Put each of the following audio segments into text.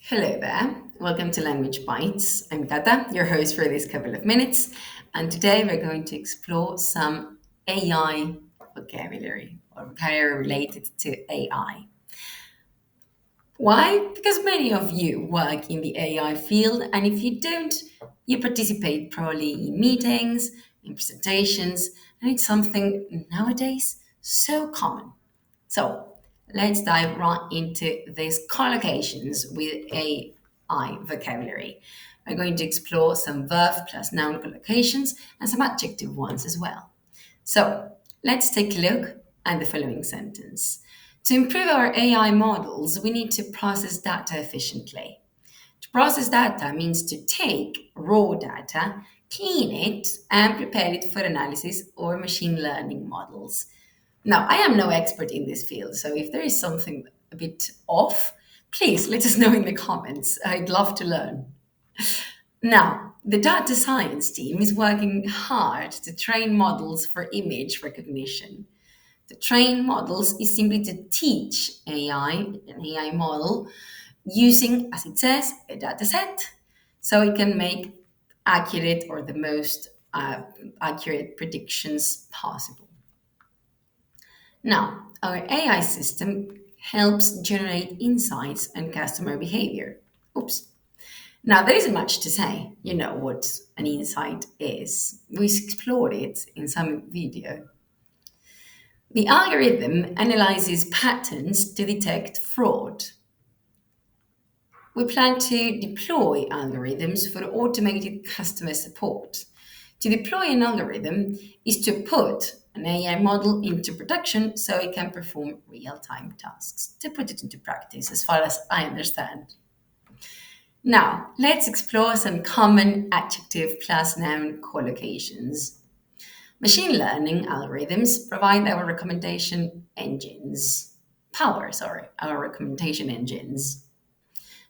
Hello there. Welcome to Language Bites. I'm Cata, your host for this couple of minutes, and today we're going to explore some AI vocabulary or vocabulary related to AI. Why? Because many of you work in the AI field, and if you don't, you participate probably in meetings, in presentations, and it's something nowadays so common. So let's dive right into these collocations with AI vocabulary. We're going to explore some verb plus noun collocations and some adjective ones as well. So let's take a look at the following sentence. To improve our AI models, we need to process data efficiently. To process data means to take raw data, clean it, and prepare it for analysis or machine learning models. Now, I am no expert in this field, so if there is something a bit off, please let us know in the comments. I'd love to learn. Now, the data science team is working hard to train models for image recognition. To train models is simply to teach an AI model, using, as it says, a data set so it can make accurate or the most accurate predictions possible. Now, our AI system helps generate insights and customer behavior. Oops. Now, there isn't much to say. You know what an insight is. We explored it in some video. The algorithm analyzes patterns to detect fraud. We plan to deploy algorithms for automated customer support. To deploy an algorithm is to put an AI model into production so it can perform real time tasks, to put it into practice, as far as I understand. Now, let's explore some common adjective plus noun collocations. Machine learning algorithms provide our recommendation engines. Our recommendation engines.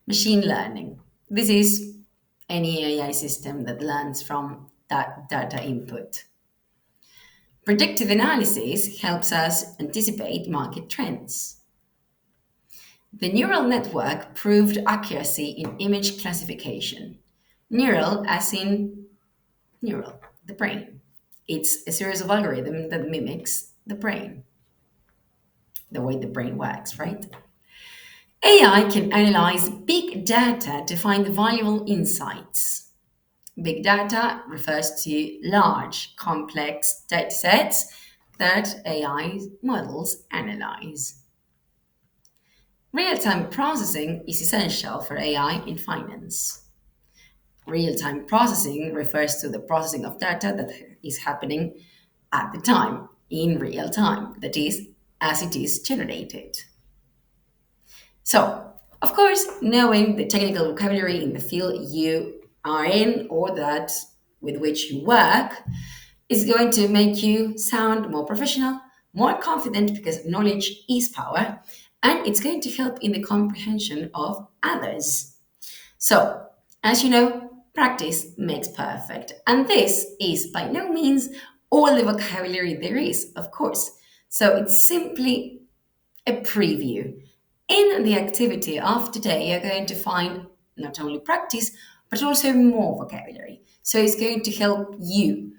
Machine learning. This is any AI system that learns from that data input. Predictive analysis helps us anticipate market trends. The neural network proved accuracy in image classification. Neural, as in neural, the brain. It's a series of algorithms that mimics the brain, the way the brain works, right? AI can analyze big data to find valuable insights. Big data refers to large, complex data sets that AI models analyze. Real time processing is essential for AI in finance. Real time processing refers to the processing of data that is happening at the time, in real time, that is, as it is generated. So, of course, knowing the technical vocabulary in the field you are in or that with which you work is going to make you sound more professional, more confident because knowledge is power, and it's going to help in the comprehension of others. So, as you know, practice makes perfect, and this is by no means all the vocabulary there is, of course. So, it's simply a preview. In the activity of today, you're going to find not only practice, but also more vocabulary. So it's going to help you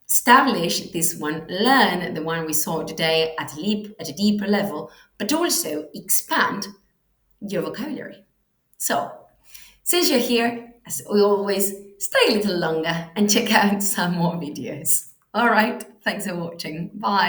establish this one, learn the one we saw today at a deeper level, but also expand your vocabulary. So, since you're here, as we always, stay a little longer and check out some more videos. All right, thanks for watching. Bye.